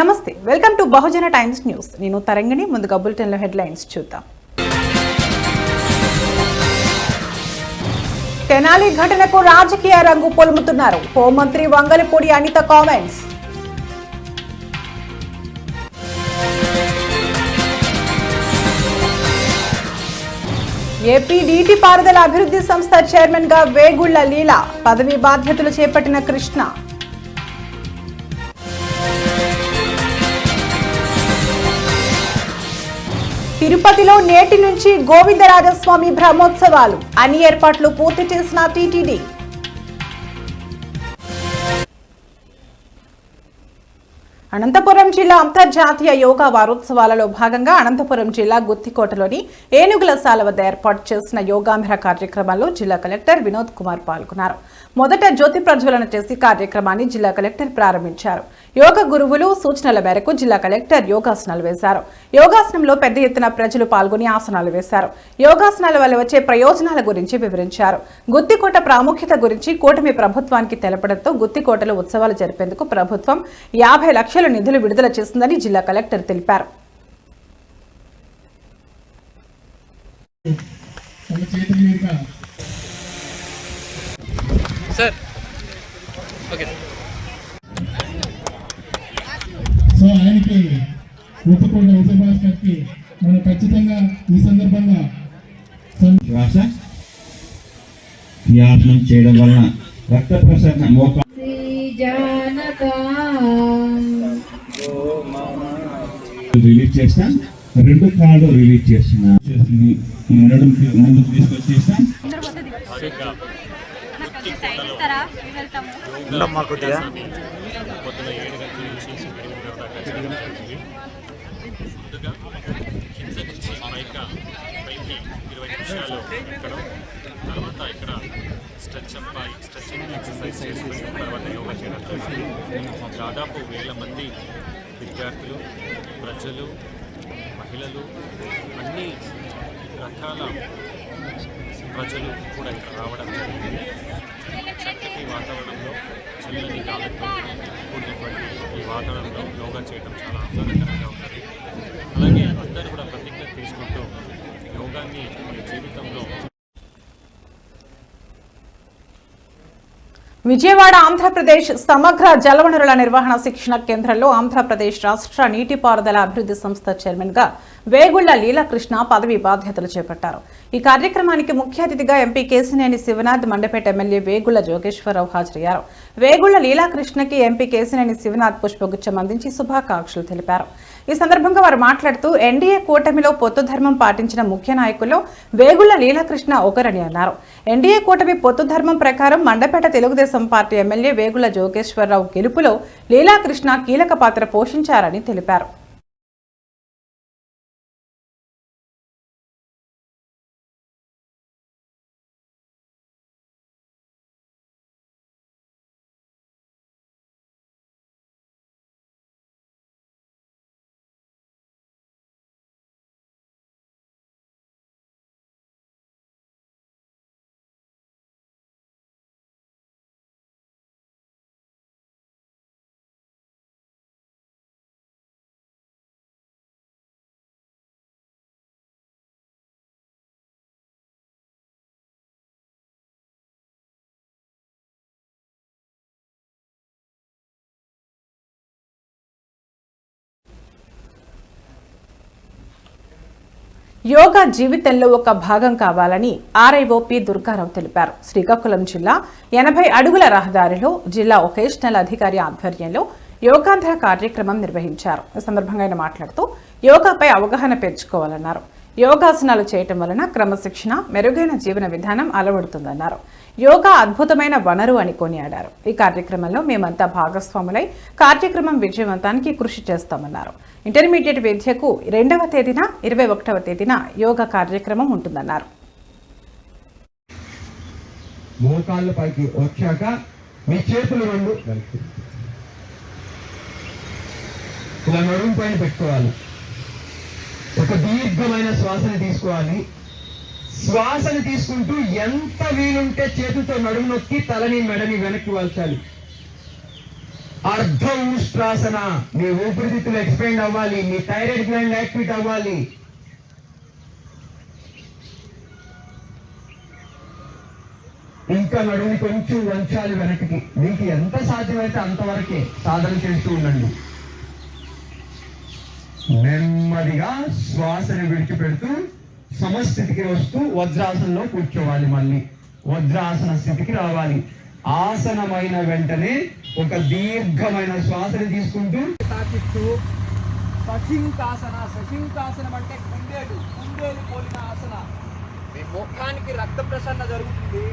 నమస్తే, welcome to Bahujan times news. నేను తరంగిణి. ముందుగా బులెటిన్లో హెడ్లైన్స్ చూద్దాం. తెనాలి ఘటనకు రాజకీయ రంగు పొలుముతున్నారు హోంమంత్రి వంగలపూడి అనిత కామెంట్స్. ఏపీ నీటిపారుదల అభివృద్ధి సంస్థ చైర్మన్ గా వేగుళ్ల లీలా పదవి బాధ్యతలు చేపట్టిన కృష్ణ. తిరుపతిలో నేటి నుంచి గోవిందరాజస్వామి బ్రహ్మోత్సవాలు, అన్ని ఏర్పాట్లు పూర్తి చేసిన టీటీడీ. అనంతపురం జిల్లా అంతర్జాతీయ యోగా వారోత్సవాలలో భాగంగా అనంతపురం జిల్లా గుత్తికోటలోని ఏనుగుల సాల వద్ద ఏర్పాటు చేసిన యోగాంధ్ర కార్యక్రమంలో జిల్లా కలెక్టర్ వినోద్ కుమార్ పాల్గొన్నారు. మొదట జ్యోతి ప్రజ్వలన చేసి కార్యక్రమాన్ని జిల్లా కలెక్టర్ ప్రారంభించారు. యోగ గురువులు సూచనల మేరకు జిల్లా కలెక్టర్ యోగాసనాలు వేశారు. యోగాసనంలో పెద్ద ఎత్తున ప్రజలు పాల్గొని ఆసనాలు వేశారు. యోగాసనాల వల్ల వచ్చే ప్రయోజనాల గురించి వివరించారు. గుత్తికోట ప్రాముఖ్యత గురించి కూటమి ప్రభుత్వానికి తెలపడంతో గుత్తికోటలో ఉత్సవాలు జరిపేందుకు ప్రభుత్వం 50 లక్షల నిధులు విడుదల చేస్తుందని జిల్లా కలెక్టర్ తెలిపారు. సో ఆయనకి గుత్తికోట విజయభాస్కర్కి మనం ఖచ్చితంగా ఈ సందర్భంగా వ్యాసనం చేయడం వలన రక్త ప్రసరణ మోక రిలీజ్ చేస్తాం. 2 కాళ్ళు రిలీజ్ చేస్తున్నాం. ముందుకు తీసుకొచ్చేస్తాం. పొద్దున 7 గంటల నుంచి 8 గంటల దాకా చేయడం జరుగుతుంది. ముందుగా కింద నుంచి పైకి 20 నిమిషాలు ఎక్కడం, తర్వాత ఇక్కడ స్ట్రెచింగ్ ఎక్సర్సైజ్ చేసుకుని తర్వాత యోగా చేయడం జరుగుతుంది. దాదాపు 1000 మంది విద్యార్థులు, ప్రజలు, మహిళలు, అన్ని రకాల ప్రజలు కూడా ఇక్కడ రావడం జరిగింది. చక్కటి వాతావరణంలో చల్లని గాలితో కూడినటువంటి ఈ వాతావరణంలో యోగా చేయడం చాలా ఆహ్లాదకరంగా ఉంటుంది. అలాగే అందరూ కూడా ప్రతిజ్ఞ తీసుకుంటూ యోగాన్ని మన జీవితంలో. విజయవాడ ఆంధ్రప్రదేశ్ సమగ్ర జలవనరుల నిర్వహణ శిక్షణ కేంద్రంలో ఆంధ్రప్రదేశ్ రాష్ట్ర నీటిపారుదల అభివృద్ధి సంస్థ చైర్మన్ గా వేగుళ్ల లీలాకృష్ణ పదవి బాధ్యతలు చేపట్టారు. ఈ కార్యక్రమానికి ముఖ్య అతిథిగా ఎంపీ కేశినేని శివనాథ్, మండపేట ఎమ్మెల్యే వేగుళ్ల జోగేశ్వరరావు హాజరయ్యారు. వేగుళ్ల లీలాకృష్ణకి ఎంపీ కేశినేని శివనాథ్ పుష్పగుచ్చం అందించి శుభాకాంక్షలు తెలిపారు. ఈ సందర్భంగా వారు మాట్లాడుతూ ఎన్డీఏ కూటమిలో పొత్తు ధర్మం పాటించిన ముఖ్య నాయకుల్లో వేగుళ్ల లీలాకృష్ణ ఒకరని అన్నారు. ఎన్డీఏ కూటమి పొత్తు ధర్మం ప్రకారం మండపేట తెలుగుదేశం పార్టీ ఎమ్మెల్యే వేగుళ్ల జోగేశ్వరరావు గెలుపులో లీలాకృష్ణ కీలక పాత్ర పోషించారని తెలిపారు. యోగా జీవితంలో ఒక భాగం కావాలని ఆర్ఐఓపీ దుర్గారావు తెలిపారు. శ్రీకాకుళం జిల్లా 80 అడుగుల రహదారిలో జిల్లా వొకేషనల్ అధికారి ఆధ్వర్యంలో యోగాంధ్ర కార్యక్రమం నిర్వహించారు. ఈ సందర్భంగా ఆయన మాట్లాడుతూ యోగాపై అవగాహన పెంచుకోవాలన్నారు. యోగాసనాలు చేయటం వలన క్రమశిక్షణ, మెరుగైన జీవన విధానం అలవడుతుందన్నారు. యోగా అద్భుతమైన వనరు అని కొనియాడారు. ఈ కార్యక్రమంలో మేమంతా భాగస్వాములై కార్యక్రమం విజయవంతానికి కృషి చేస్తామన్నారు. ఇంటర్మీడియట్ విద్యకు 2వ తేదీన 21వ తేదీన యోగా కార్యక్రమం ఉంటుందన్నారు. మోకాళ్ళ పైకి వచ్చాక మీ చేతులు 2 ఇలా నడుము పైన పెట్టుకోవాలి. ఒక దీర్ఘమైన శ్వాసని తీసుకోవాలి. శ్వాసని తీసుకుంటూ ఎంత వీలుంటే చేతులతో నడుము నొక్కి తలని మెడని వెనక్కి వాల్చాలి. అర్ధ ఉష్ట్రాసన. మీ ఊపిరితిత్తులు ఎక్స్పెండ్ అవ్వాలి, మీ థైరాయిడ్ గ్లాండ్ యాక్టివేట్ అవ్వాలి. ఇంకా నడుముని కొంచెం వంచాలి వెనక్కి. మీకు ఎంత సాధ్యమైతే అంతవరకే సాధన చేస్తూ ఉండండి. నెమ్మదిగా శ్వాసని విడిచిపెడుతూ సమస్థితికి వస్తూ వజ్రాసనంలో కూర్చోవాలి. మళ్ళీ వజ్రాసన స్థితికి రావాలి. ఆసనమైన వెంటనే ఒక దీర్ఘమైన శ్వాసని తీసుకుంటూ తాకిస్తూ సశింకాసనం అంటే కుందేలు పోలిన ఆసన. మీ ముఖానికి రక్త ప్రసరణ జరుగుతుంది.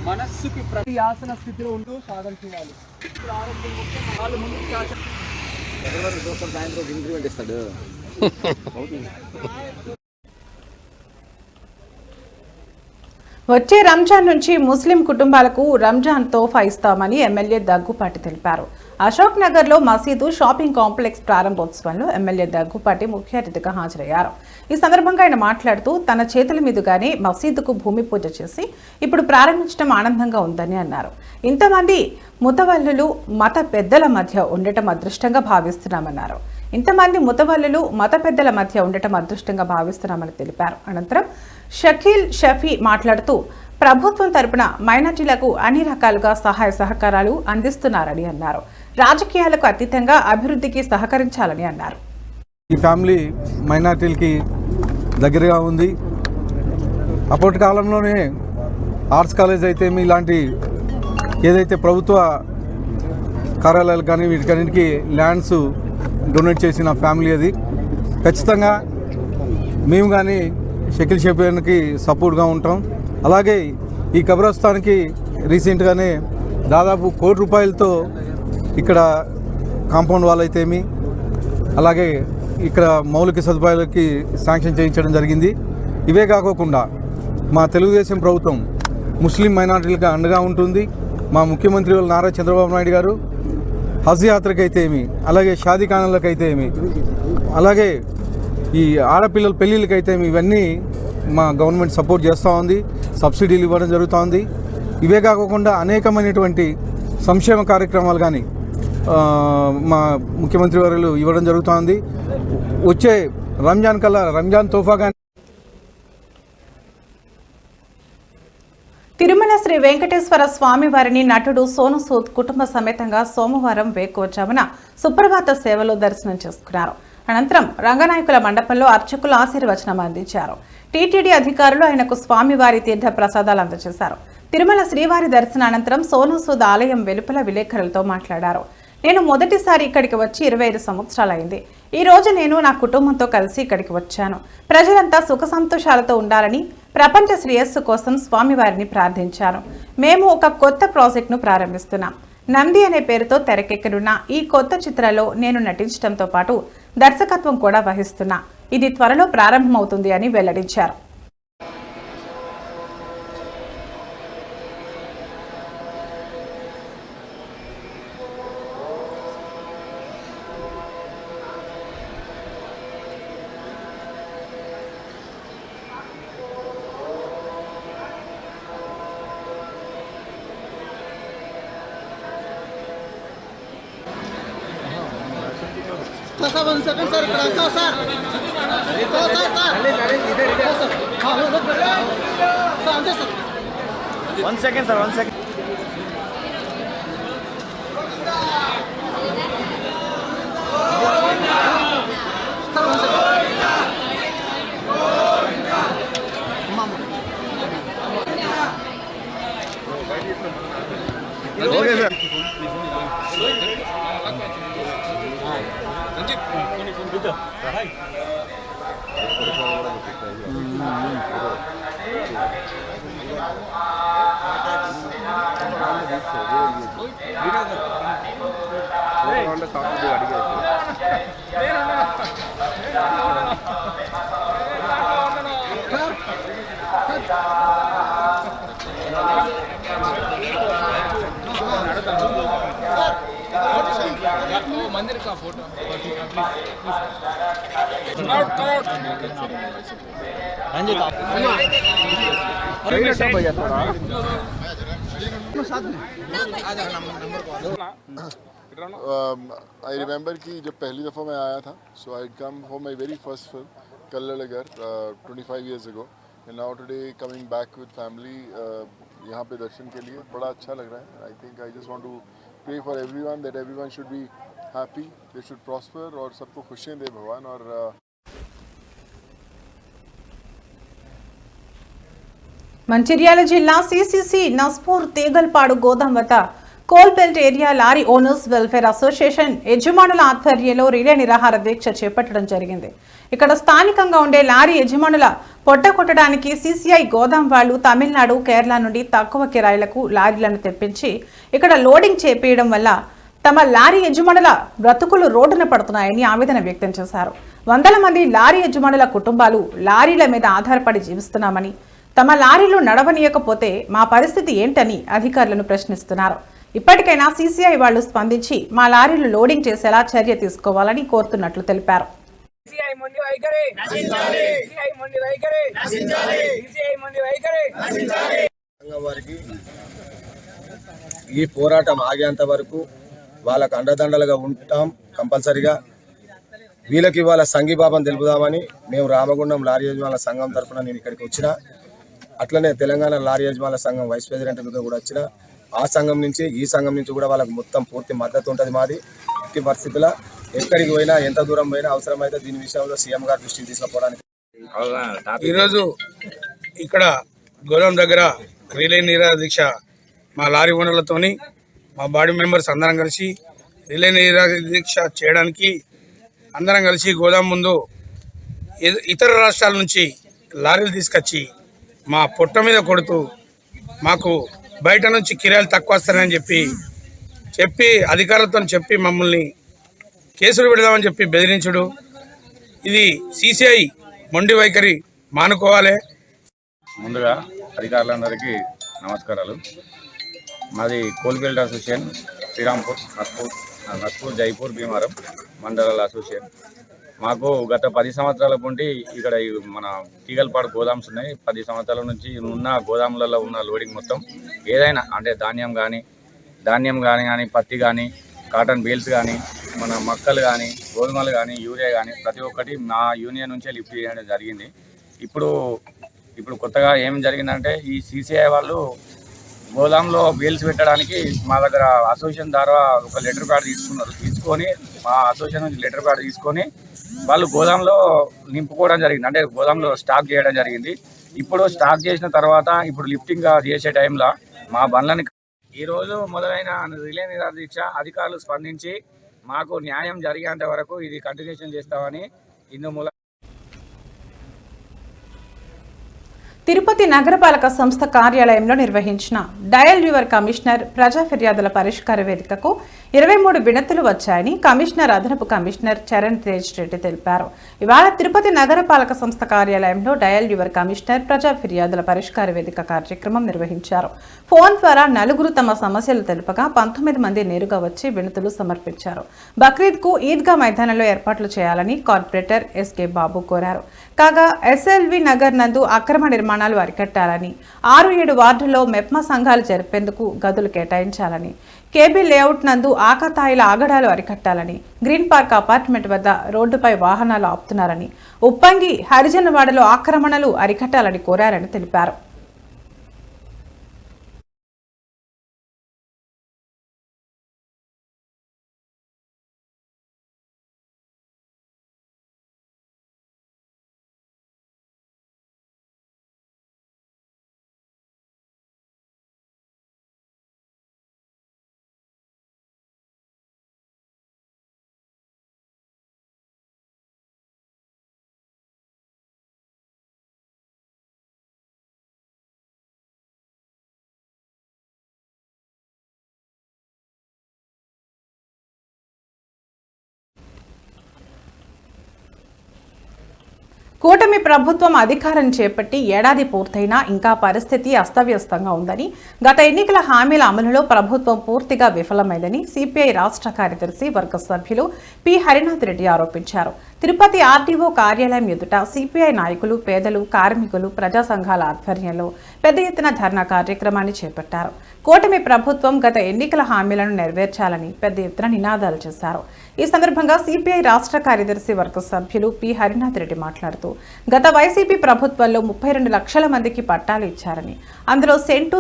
మనస్సుకి ప్రతి ఆసన స్థితిలో ఉంటూ సాధన చేయాలి. ఆరోగ్యం ముఖ్యం. వాళ్ళు ముందుకు సాయంత్రం ఇంక్రిమెంట్ ఇస్తాడు. వచ్చే రంజాన్ నుంచి ముస్లిం కుటుంబాలకు రంజాన్ తోఫా ఇస్తామని ఎమ్మెల్యే దగ్గుపాటి తెలిపారు. అశోక్ నగర్ లో మసీదు షాపింగ్ కాంప్లెక్స్ ప్రారంభోత్సవంలో ఎమ్మెల్యే దగ్గుపాటి ముఖ్య అతిథిగా హాజరయ్యారు. ఈ సందర్భంగా ఆయన మాట్లాడుతూ తన చేతుల మీదుగానే మసీదుకు భూమి పూజ చేసి ఇప్పుడు ప్రారంభించడం ఆనందంగా ఉందని అన్నారు. ఇంతమంది ముతవల్లులు మత పెద్దల మధ్య ఉండటం అదృష్టంగా భావిస్తున్నామన్నారు. ఇంతమంది ముతవల్లులు మత పెద్దల మధ్య ఉండటం అదృష్టంగా భావిస్తున్నామని తెలిపారు. అనంతరం షకీల్ షఫీ మాట్లాడుతూ ప్రభుత్వం తరపున మైనార్టీలకు అన్ని రకాలుగా సహాయ సహకారాలు అందిస్తున్నారని అన్నారు. రాజకీయాలకు అతీతంగా అభివృద్ధికి సహకరించాలని అన్నారు. ఈ ఫ్యామిలీ మైనార్టీలకి దగ్గరగా ఉంది. అప్పటి కాలంలోనే ఆర్ట్స్ కాలేజ్ అయితే ఇలాంటి ఏదైతే ప్రభుత్వ కార్యాలయాలు కానీ వీటికన్నిటికీ ల్యాండ్స్ డొనేట్ చేసిన ఫ్యామిలీ అది. ఖచ్చితంగా మేము కానీ షకీల్ షఫీకి సపోర్ట్గా ఉంటాం. అలాగే ఈ కబ్రస్థాన్కి రీసెంట్గానే దాదాపు ₹1 కోటి ఇక్కడ కాంపౌండ్ వాల్ అయితేమి అలాగే ఇక్కడ మౌలిక సదుపాయాలకి శాంక్షన్ చేయించడం జరిగింది. ఇవే కాకోకుండా మా తెలుగుదేశం ప్రభుత్వం ముస్లిం మైనారిటీలకు అండగా ఉంటుంది. మా ముఖ్యమంత్రి వాళ్ళు నారా చంద్రబాబు నాయుడు గారు హజ్ యాత్రకైతే ఏమి అలాగే షాదీఖానాలకైతే ఏమి అలాగే ఈ ఆడపిల్లల పెళ్ళిళ్ళకైతే ఇవన్నీ మా గవర్నమెంట్ సపోర్ట్ చేస్తూ ఉంది. సబ్సిడీలు ఇవ్వడం జరుగుతూ ఉంది. ఇవే కాకుండా అనేకమైనటువంటి సంక్షేమ కార్యక్రమాలు కానీ మా ముఖ్యమంత్రి వర్యులు ఇవ్వడం జరుగుతోంది. వచ్చే రంజాన్ కల్లా రంజాన్ తోఫా కానీ తిరుమల శ్రీ వెంకటేశ్వర స్వామి వారిని నటుడు సోను సూద్ కుటుంబ సమేతంగా సోమవారం వేకువజామున సుప్రభాత సేవలో దర్శనం చేసుకున్నారు. అనంతరం రంగనాయకుల మండపంలో అర్చకులు ఆశీర్వచనం అందించారు. టీటీడీ అధికారులు ఆయనకు స్వామివారి తీర్థ ప్రసాదాలు అందజేశారు. తిరుమల శ్రీవారి దర్శనానంతరం సోను సూద్ ఆలయం వెలుపల విలేకరులతో మాట్లాడారు. నేను మొదటిసారి ఇక్కడికి వచ్చి 25 సంవత్సరాలైంది. ఈ రోజు నేను నా కుటుంబంతో కలిసి ఇక్కడికి వచ్చాను. ప్రజలంతా సుఖ సంతోషాలతో ఉండాలని ప్రపంచ శ్రేయస్సు కోసం స్వామివారిని ప్రార్థించాను. మేము ఒక కొత్త ప్రాజెక్టును ప్రారంభిస్తున్నాం. నంది అనే పేరుతో తెరకెక్కనున్న ఈ కొత్త చిత్రంలో నేను నటించడంతో పాటు దర్శకత్వం కూడా వహిస్తున్నా. ఇది త్వరలో ప్రారంభమవుతుంది అని వెల్లడించారు. One second, sir. Okay, sir. मंदिर का फोटो प्लीज I remember कि जब पहली दफ़ा मैं आया था, so I'd come for my very first film, Kallalagar, 25 years ago, and now today coming back with family, यहाँ पे दर्शन के लिए बड़ा अच्छा लग रहा है. I think I just want to pray for everyone that everyone should be happy, they should prosper और सबको खुशियाँ दे भगवान और మంచిర్యాల జిల్లా సిసిసి నస్పూర్ తీగల్పాడు గోదాం వద్ద coal belt area lorry owners welfare association యజమానుల ఆధ్వర్యంలో రిలే నిరాహార దీక్ష చేపట్టడం జరిగింది. ఇక్కడ స్థానికంగా ఉండే లారీ యజమానుల పొట్ట కొట్టడానికి సిసిఐ గోదాం వాళ్లు తమిళనాడు, కేరళ నుండి తక్కువ కిరాయిలకు లారీలను తెప్పించి ఇక్కడ లోడింగ్ చేపేయడం వల్ల తమ లారీ యజమానుల బ్రతుకులు రోడ్డున పడుతున్నాయని ఆవేదన వ్యక్తం చేశారు. వందల మంది లారీ యజమానుల కుటుంబాలు లారీల మీద ఆధారపడి జీవిస్తున్నామని, తమ లారీలు నడవనీయకపోతే మా పరిస్థితి ఏంటని అధికారులను ప్రశ్నిస్తున్నారు. ఇప్పటికైనా సీసీఐ వాళ్లు స్పందించి మా లారీలు లోడింగ్ చేసేలా చర్య తీసుకోవాలని కోరుతున్నట్లు తెలిపారు. ఈ పోరాటం ఆగేంత వరకు వాళ్ళకు అండదండలుగా ఉంటాం. కంపల్సరిగా వీళ్ళకి వాళ్ళ సంఘీభావం తెలుపుదామని మేము రామగుండం లారీ యజమానుల సంఘం తరఫున నేను ఇక్కడికి వచ్చిన, అట్లనే తెలంగాణ లారీ యజమానుల సంఘం వైస్ ప్రెసిడెంట్గా కూడా వచ్చిన. ఆ సంఘం నుంచి ఈ సంఘం నుంచి కూడా వాళ్ళకి మొత్తం పూర్తి మద్దతు ఉంటుంది మాది. ఎట్టి పరిస్థితుల్లో ఎక్కడికి పోయినా ఎంత దూరం పోయినా అవసరమైతే దీని విషయంలో సీఎం గారి దృష్టికి తీసుకుపోవడానికి ఈరోజు ఇక్కడ గోదాం దగ్గర రిలే నిరాహార దీక్ష మా లారీ ఓనర్లతోని మా బాడీ మెంబర్స్ అందరం కలిసి రిలే నిరాహార దీక్ష చేయడానికి అందరం కలిసి గోదాం ముందు ఇతర రాష్ట్రాల నుంచి లారీలు తీసుకొచ్చి మా పొట్ట మీద కొడుతూ మాకు బయట నుంచి కిరాయిలు తక్కువ వస్తారని చెప్పి అధికారులతో చెప్పి మమ్మల్ని కేసులు పెడదామని చెప్పి బెదిరించుడు, ఇది సిసిఐ మొండి వైఖరి మానుకోవాలి. ముందుగా అధికారులందరికీ నమస్కారాలు. మాది కోల్బెల్ట్ అసోసియేషన్ శ్రీరాంపూర్, నస్పూర్, జైపూర్, భీమారం మండలాల అసోసియేషన్. మాకు గత 10 సంవత్సరాల నుండి ఇక్కడ మన తీగల్పాడు గోదామ్స్ ఉన్నాయి. 10 సంవత్సరాల నుంచి ఉన్న గోదాములలో ఉన్న లోడింగ్ మొత్తం ఏదైనా అంటే ధాన్యం కానీ పత్తి కానీ కాటన్ బేల్స్ కానీ మన మక్కలు కానీ గోధుమలు కానీ యూరియా కానీ ప్రతి ఒక్కటి మా యూనియన్ నుంచే లిఫ్ట్ చేయడం జరిగింది. ఇప్పుడు కొత్తగా ఏం జరిగిందంటే ఈ సిసిఐ వాళ్ళు గోదాంలో బేల్స్ పెట్టడానికి మా దగ్గర అసోసియేషన్ ద్వారా ఒక లెటర్ ప్యాడ్ తీసుకొని మా అసోసియేషన్ నుంచి లెటర్ ప్యాడ్ తీసుకొని వాళ్ళు గోదాంలో నింపుకోవడం జరిగింది. అంటే గోదాంలో స్టాక్ చేయడం జరిగింది. ఇప్పుడు స్టాక్ చేసిన తర్వాత ఇప్పుడు లిఫ్టింగ్ చేసే టైంలో మా బండ్లని ఈరోజు మొదలైన రిలే నిరాహార దీక్ష అధికారులు స్పందించి మాకు న్యాయం జరిగేంత వరకు ఇది కంటిన్యూషన్ చేస్తామని ఇందుమూల తిరుపతి నగరపాలక సంస్థ కార్యాలయంలో నిర్వహించిన డయల్ యువర్ కమిషనర్ ప్రజా ఫిర్యాదుల పరిష్కార వేదికకు 23 వినతులు వచ్చాయని కమిషనర్ అదనపు కమిషనర్ చరణ్ తేజ్ రెడ్డి తెలిపారు. ఇవాళ తిరుపతి నగరపాలక సంస్థ కార్యాలయంలో డయల్ యువర్ కమిషనర్ ప్రజా ఫిర్యాదుల పరిష్కార వేదిక కార్యక్రమం నిర్వహించారు. ఫోన్ ద్వారా 4 తమ సమస్యలు తెలుపగా 19 మంది నేరుగా వచ్చి వినతులు సమర్పించారు. బక్రీద్ కు ఈద్గా మైదానంలో ఏర్పాట్లు చేయాలని కార్పొరేటర్ ఎస్కే బాబు కోరారు. కాగా ఎస్ఎల్వి నగర్ నందు అక్రమ నిర్మాణాలు అరికట్టాలని, 6-7 వార్డుల్లో మెప్మా సంఘాలు జరిపేందుకు గదులు కేటాయించాలని, కేబీ లేఅవుట్ నందు ఆకతాయిల ఆగడాలు అరికట్టాలని, గ్రీన్ పార్క్ అపార్ట్మెంట్ వద్ద రోడ్డుపై వాహనాలు ఆపుతున్నారని, ఉప్పంగి హరిజనవాడలో ఆక్రమణలు అరికట్టాలని కోరారని తెలిపారు. కూటమి ప్రభుత్వం అధికారం చేపట్టి ఏడాది పూర్తయినా ఇంకా పరిస్థితి అస్తవ్యస్తంగా ఉందని, గత ఎన్నికల హామీల అమలులో ప్రభుత్వం పూర్తిగా విఫలమైందని సిపిఐ రాష్ట్ర కార్యదర్శి వర్గ సభ్యులు పి హరినాథ్ రెడ్డి ఆరోపించారు. తిరుపతి ఆర్డీఓ కార్యాలయం ఎదుట సిపిఐ నాయకులు, పేదలు, కార్మికులు, ప్రజా సంఘాల ఆధ్వర్యంలో పెద్ద ఎత్తున ధర్నా కార్యక్రమాన్ని చేపట్టారు. కూటమి ప్రభుత్వం గత ఎన్నికల హామీలను నెరవేర్చాలని పెద్ద ఎత్తున నినాదాలు చేశారు. ఈ సందర్భంగా సిపిఐ రాష్ట్ర కార్యదర్శి వర్గ సభ్యులు పి హరినాథ్ రెడ్డి మాట్లాడుతూ గత వైసీపీ ప్రభుత్వంలో 32 లక్షల మందికి పట్టాలు ఇచ్చారని, అందులో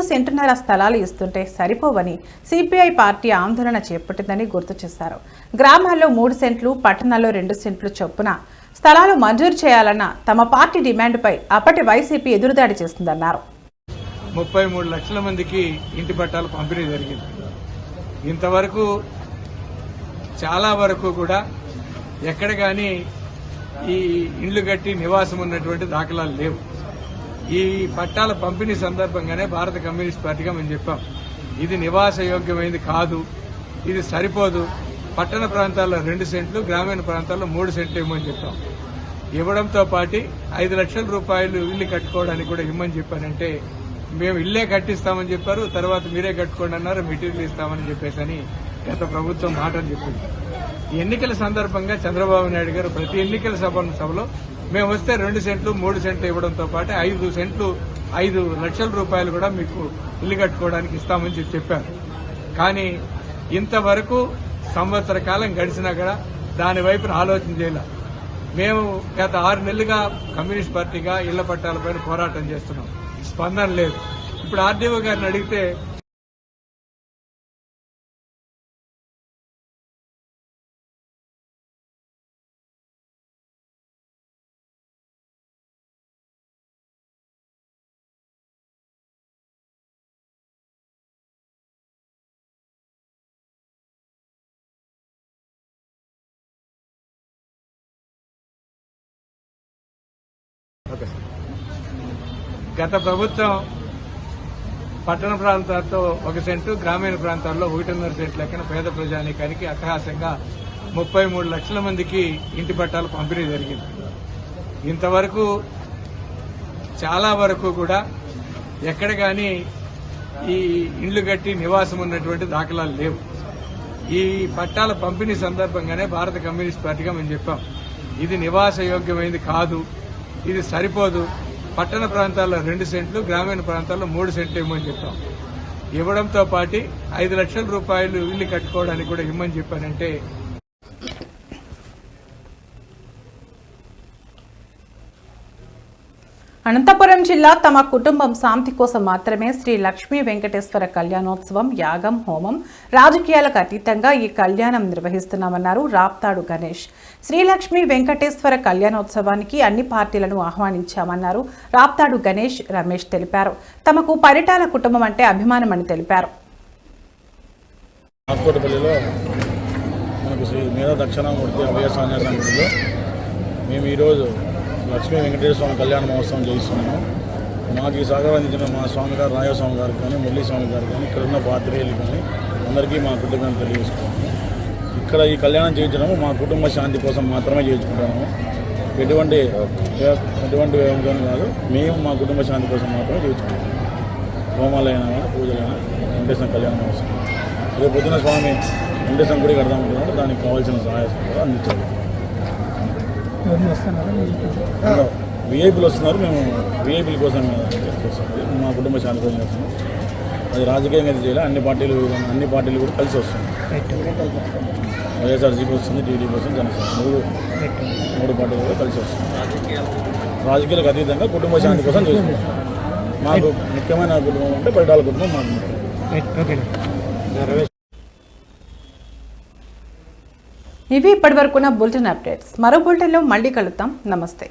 సెంటున్నర స్థలాలు ఇస్తుంటే సరిపోవని సిపిఐ పార్టీ ఆందోళన చేపట్టిందని గుర్తు చేశారు. గ్రామాల్లో 3 సెంట్లు, పట్టణాల్లో 2 సెంట్లు చొప్పున స్థలాలు మంజూరు చేయాలన్న తమ పార్టీ డిమాండ్పై అప్పటి వైసీపీ ఎదురుదాడి చేస్తుందన్నారు. 33 లక్షల మందికి ఇంటి పట్టాలు పంపిణీ జరిగింది. ఇంతవరకు చాలా వరకు కూడా ఎక్కడ కానీ ఈ ఇండ్లు కట్టి నివాసం ఉన్నటువంటి దాఖలాలు లేవు. ఈ పట్టాల పంపిణీ సందర్భంగానే భారత కమ్యూనిస్ట్ పార్టీగా మేము చెప్పాం, ఇది నివాస యోగ్యమైంది కాదు, ఇది సరిపోదు, పట్టణ ప్రాంతాల్లో 2 సెంట్లు, గ్రామీణ ప్రాంతాల్లో 3 సెంట్లు ఇవ్వమని చెప్పాం. ఇవ్వడంతో పాటు 5 లక్షల రూపాయలు ఇల్లు కట్టుకోవడానికి కూడా ఇవ్వమని చెప్పానంటే మేము ఇల్లే కట్టిస్తామని చెప్పారు. తర్వాత మీరే కట్టుకోండి అన్నారు, మెటీరియల్ ఇస్తామని చెప్పేసి గత ప్రభుత్వం మాటలు చెప్పింది. ఎన్నికల సందర్భంగా చంద్రబాబు నాయుడు గారు ప్రతి ఎన్నికల సభలో మేము వస్తే 2 సెంట్లు 3 సెంట్లు ఇవ్వడంతో పాటు 5 సెంట్లు 5 లక్షల రూపాయలు కూడా మీకు ఇల్లు కట్టుకోవడానికి ఇస్తామని చెప్పారు. కానీ ఇంతవరకు సంవత్సర కాలం గడిచినా కూడా దాని వైపున ఆలోచన చేయాల. మేము గత 6 నెలలుగా కమ్యూనిస్ట్ పార్టీగా ఇళ్ల పట్టాలపైన పోరాటం చేస్తున్నాం, స్పందన లేదు. ఇప్పుడు ఆర్డీఓ గారిని అడిగితే గత ప్రభుత్వం పట్టణ ప్రాంతాల్లో 1 సెంటు, గ్రామీణ ప్రాంతాల్లో 1.5 సెంటు లెక్కన పేద ప్రజానీకానికి అట్టహాసంగా 33 లక్షల మందికి ఇంటి పట్టాలు పంపిణీ జరిగింది. ఇంతవరకు చాలా వరకు కూడా ఎక్కడ కానీ ఈ ఇండ్లు కట్టి నివాసం ఉన్నటువంటి దాఖలాలు లేవు. ఈ పట్టాల పంపిణీ సందర్భంగానే భారత కమ్యూనిస్ట్ పార్టీగా మేము చెప్పాం, ఇది నివాస యోగ్యమైంది కాదు, ఇది సరిపోదు, పట్టణ ప్రాంతాల్లో 2 సెంట్లు, గ్రామీణ ప్రాంతాల్లో 3 సెంట్లు ఇవ్వమని చెప్పాం. ఇవ్వడంతో పాటు 5 లక్షల రూపాయలు ఇల్లు కట్టుకోవడానికి కూడా ఇవ్వమని చెప్పానంటే అనంతపురం జిల్లా తమ కుటుంబం శాంతి కోసం మాత్రమే శ్రీ లక్ష్మీ వెంకటేశ్వర కళ్యాణోత్సవం, యాగం, హోమం, రాజకీయాలకు అతీతంగా ఈ కళ్యాణం నిర్వహిస్తున్నామన్నారు రాప్తాడు గణేష్. శ్రీ లక్ష్మీ వెంకటేశ్వర కళ్యాణోత్సవానికి అన్ని పార్టీలను ఆహ్వానించామన్నారు రాప్తాడు గణేష్. రమేష్ తెలిపారు, తమకు పరిటాల కుటుంబం అంటే అభిమానమని తెలిపారు. మేము ఈరోజు లక్ష్మీ వెంకటేశ్వర స్వామి కళ్యాణ మహోత్సవం చేయిస్తున్నాము. మాకు ఈ సహకారం అందించిన మా స్వామి గారు రాజస్వామి గారికి కానీ, మురళీ స్వామి గారు కానీ, ఇక్కడ ఉన్న పాత్రికేయులు కానీ అందరికీ మా కుటుంబాన్ని తెలియజేసుకున్నాము. ఇక్కడ ఈ కళ్యాణం చేయించడము మా కుటుంబ శాంతి కోసం మాత్రమే చేయించుకుంటున్నాము. ఎటువంటి వ్యయం కాదు, మేము మా కుటుంబ శాంతి కోసం మాత్రమే చేయించుకుంటాము. హోమాలైనా కానీ, పూజలైనా వెంకటేశ్వర కళ్యాణ మహోత్సవం రేపు పొద్దున స్వామి వెంకటేశ్వరం గుడి కడదామంటున్నాడు, దానికి కావాల్సిన సహాయ సహకారం అందించాలి. విఐపీలు వస్తున్నారు, మేము విఐపీల కోసం చేస్తున్నాం, మా కుటుంబ శాంతి కోసం చేస్తున్నాం. అది రాజకీయంగా చేయాలి, అన్ని పార్టీలు కూడా కలిసి వస్తుంది. వైఎస్ఆర్సీపీ వస్తుంది, టీడీపీ వస్తుంది, జనసేన మూడు పార్టీలు కూడా కలిసి వస్తుంది. రాజకీయాలకు అతీతంగా కుటుంబ శాంతి కోసం చేస్తున్నాం. మాకు ముఖ్యమైన కుటుంబం అంటే పరిటాల కుటుంబం మాకు ముఖ్యం. ఇవి ఇప్పటివరకున్న బులెటిన్ అప్డేట్స్. మరో బులెటిన్లో మళ్ళీ కలుద్దాం. నమస్తే.